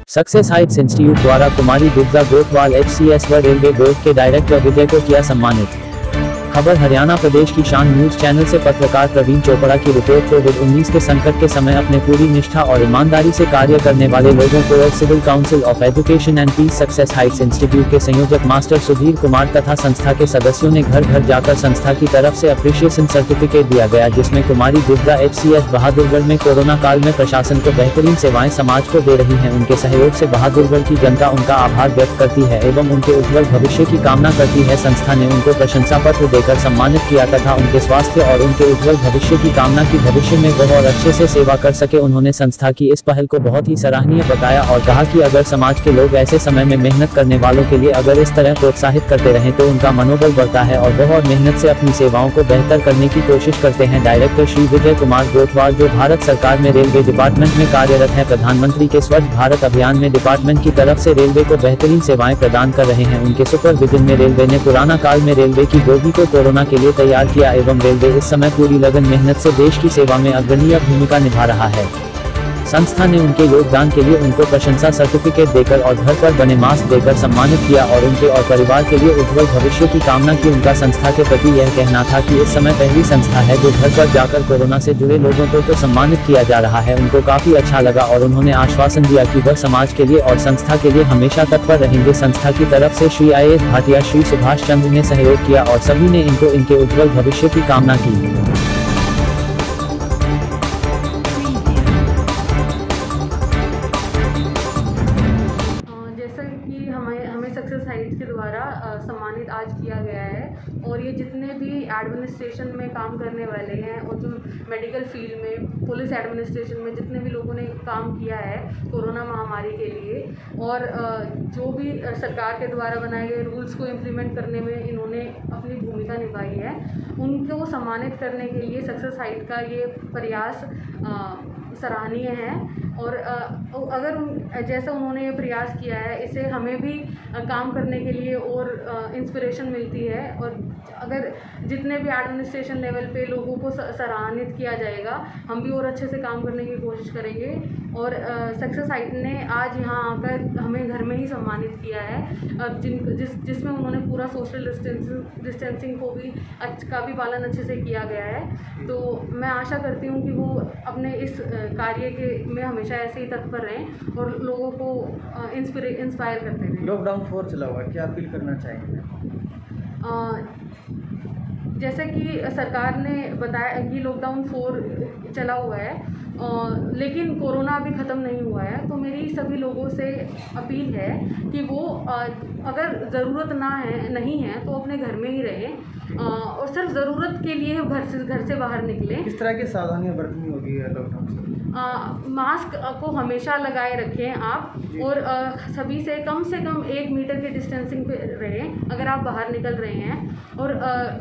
Success heights institute द्वारा कुमारी Durga Gotwal HCS व railway board के डायरेक्टर विजय को किया सम्मानित। खबर हरियाणा प्रदेश की शान न्यूज चैनल से पत्रकार प्रवीण चोपड़ा की रिपोर्ट। कोविड-19 के संकट के समय अपने पूरी निष्ठा और ईमानदारी से कार्य करने वाले लोगों को civil council of education and peace success heights institute के संयोजक मास्टर सुधीर कुमार तथा संस्था के सदस्यों ने घर घर जाकर संस्था की तरफ से अप्रिशिएशन सर्टिफिकेट दिया गया, जिसमें कुमारी दुर्गा HCS बहादुरगढ़ में कोरोना काल में प्रशासन को बेहतरीन सेवाएं समाज को दे रही हैं। उनके सहयोग से बहादुरगढ़ की जनता उनका आभार व्यक्त करती है एवं उनके उज्जवल भविष्य की कामना करती है। संस्था ने उनको प्रशंसा पत्र देकर सम्मानित किया तथा उनके स्वास्थ्य और उनके उज्जवल भविष्य की कामना की भविष्य में वो और अच्छे से सेवा कर सके। उन्होंने संस्था की इस पहल को बहुत ही सराहनीय बताया और कहा कि अगर समाज के लोग ऐसे समय में मेहनत करने वालों के लिए अगर इस तरह प्रोत्साहित करते रहें तो उनका मनोबल बढ़ता है और वो और मेहनत से अपनी सेवाओं को बेहतर करने की कोशिश करते हैं। डायरेक्टर श्री विजय कुमार गोटवाल, जो भारत सरकार में रेलवे डिपार्टमेंट में कार्यरत है, प्रधानमंत्री के स्वच्छ भारत अभियान में डिपार्टमेंट की तरफ से रेलवे को बेहतरीन सेवाएं प्रदान कर रहे हैं। उनके सुपरविजन में रेलवे ने पुराना काल में रेलवे की बोगी को कोरोना के लिए तैयार किया एवं रेलवे इस समय पूरी लगन मेहनत से देश की सेवा में अग्रणीय भूमिका निभा रहा है। संस्था ने उनके योगदान के लिए उनको प्रशंसा सर्टिफिकेट देकर और घर पर बने मास्क देकर सम्मानित किया और उनके और परिवार के लिए उज्जवल भविष्य की कामना की। उनका संस्था के प्रति यह कहना था कि इस समय पहली संस्था है जो घर पर जाकर कोरोना से जुड़े लोगों को सम्मानित किया जा रहा है। उनको काफी अच्छा लगा और उन्होंने आश्वासन दिया कि वह समाज के लिए और संस्था के लिए हमेशा तत्पर रहेंगे। संस्था की तरफ से श्री IAS भाटिया, श्री सुभाष चंद्र ने सहयोग किया और सभी ने इनको इनके उज्जवल भविष्य की कामना की। हमें सक्सेस हाइट्स के द्वारा सम्मानित आज किया गया है और ये जितने भी एडमिनिस्ट्रेशन में काम करने वाले हैं और जो मेडिकल फील्ड में, पुलिस एडमिनिस्ट्रेशन में जितने भी लोगों ने काम किया है कोरोना महामारी के लिए और जो भी सरकार के द्वारा बनाए गए रूल्स को इम्प्लीमेंट करने में इन्होंने अपनी भूमिका निभाई है, उनको सम्मानित करने के लिए सक्सेस हाइट का ये प्रयास सराहनीय है। और अगर जैसा उन्होंने ये प्रयास किया है, इससे हमें भी काम करने के लिए और इंस्पिरेशन मिलती है और अगर जितने भी एडमिनिस्ट्रेशन लेवल पे लोगों को सराहनित किया जाएगा, हम भी और अच्छे से काम करने की कोशिश करेंगे। और सक्सेस हाइट ने आज यहाँ आकर हमें घर में ही सम्मानित किया है, जिसमें उन्होंने पूरा सोशल डिस्टेंसिंग का भी पालन अच्छे से किया गया है। तो मैं आशा करती हूँ कि वो अपने इस कार्य में हमेशा ऐसे ही तत्पर रहें और लोगों को इंस्पायर करते रहें। लॉकडाउन 4 चला हुआ है, क्या अपील करना चाहेंगे? जैसे कि सरकार ने बताया कि लॉकडाउन 4 चला हुआ है, लेकिन कोरोना अभी ख़त्म नहीं हुआ है, तो मेरी सभी लोगों से अपील है कि वो अगर ज़रूरत नहीं है तो अपने घर में ही रहें और सिर्फ ज़रूरत के लिए घर से बाहर निकलें। किस तरह की सावधानियां बरतनी होगी लॉकडाउन से? मास्क को हमेशा लगाए रखें आप और सभी से कम 1 मीटर के डिस्टेंसिंग पे रहें अगर आप बाहर निकल रहे हैं और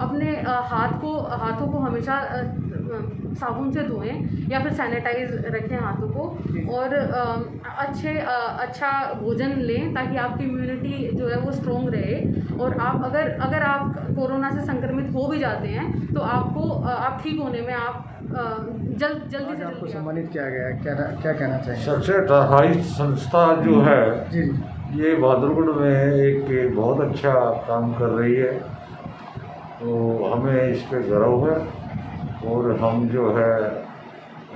अपने हाथों को हमेशा साबुन से धोएं या फिर सैनिटाइज रखें हाथों को और अच्छा भोजन लें ताकि आपकी इम्यूनिटी जो है वो स्ट्रॉन्ग रहे। और आप अगर आप कोरोना से संक्रमित हो भी जाते हैं तो आप ठीक होने में आप जल्दी से आपको सम्मानित किया गया, क्या कहना चाहिए? सक्सेस हाइट्स संस्था जो है जी ये बहादुरगढ़ में एक बहुत अच्छा काम कर रही है, तो हमें इस पे गर्व है और हम जो है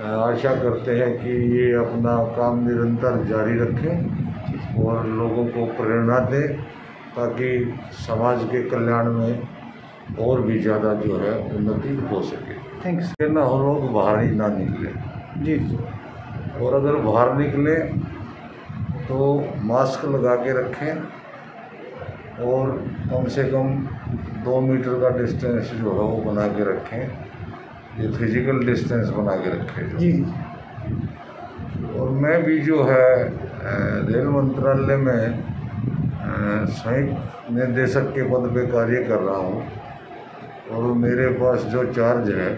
आशा करते हैं कि ये अपना काम निरंतर जारी रखें और लोगों को प्रेरणा दें ताकि समाज के कल्याण में और भी ज़्यादा जो है उन्नति हो सके। थैंक्स। ना हो लोग बाहर ही ना निकले जी और अगर बाहर निकले तो मास्क लगा के रखें और कम से कम 2 मीटर का डिस्टेंस जो है वो बना के रखें, ये फिजिकल डिस्टेंस बना के रखें जी। और मैं भी जो है रेल मंत्रालय में संयुक्त निदेशक के पद पे कार्य कर रहा हूँ और मेरे पास जो चार्ज है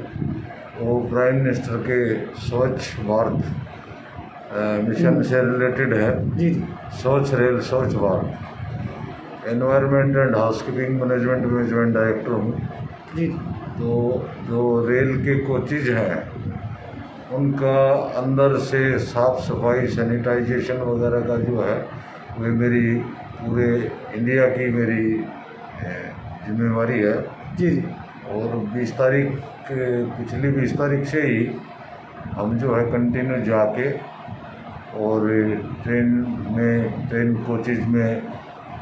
वो प्राइम मिनिस्टर के स्वच्छ भारत मिशन से रिलेटेड है जी। स्वच्छ रेल स्वच्छ Bharat, environment and housekeeping management में जॉइंट डायरेक्टर हूँ जी। तो जो रेल के कोचेज हैं उनका अंदर से साफ सफाई सैनिटाइजेशन वगैरह का जो है वे मेरी पूरे इंडिया की मेरी जिम्मेवारी है। जी जी। और 20 तारीख पिछली 20 तारीख से ही हम जो है कंटिन्यू जाके और ट्रेन कोचेज में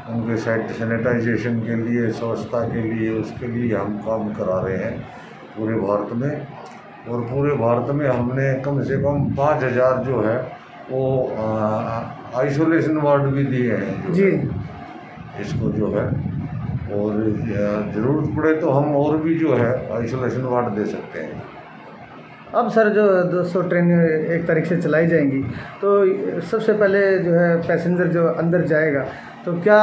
उनके सैनिटाइजेशन के लिए, स्वच्छता के लिए, उसके लिए हम काम करा रहे हैं पूरे भारत में। और पूरे भारत में हमने कम से कम 5000 जो है वो आइसोलेशन वार्ड भी दिए हैं जो जी। इसको जो है, और ज़रूरत पड़े तो हम और भी जो है आइसोलेशन वार्ड दे सकते हैं। अब सर जो 200 ट्रेन 1 तारीख से चलाई जाएंगी, तो सबसे पहले जो है पैसेंजर जो अंदर जाएगा तो क्या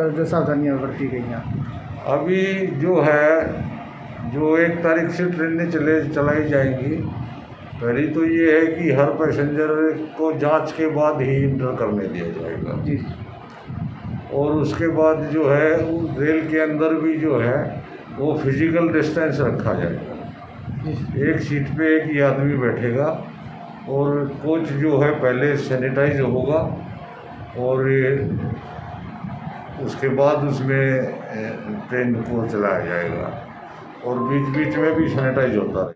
जो सावधानियां बरती गई हैं? अभी जो है जो 1 तारीख से ट्रेनें चलाई जाएंगी, पहली तो ये है कि हर पैसेंजर को जांच के बाद ही इंटर करने दिया जाएगा। जी। और उसके बाद जो है रेल के अंदर भी जो है वो फिजिकल डिस्टेंस रखा जाएगा। एक सीट पे एक ही आदमी बैठेगा और कोच जो है पहले सैनिटाइज होगा और उसके बाद उसमें ट्रेन को चलाया जाएगा और बीच बीच में भी सैनिटाइज होता है।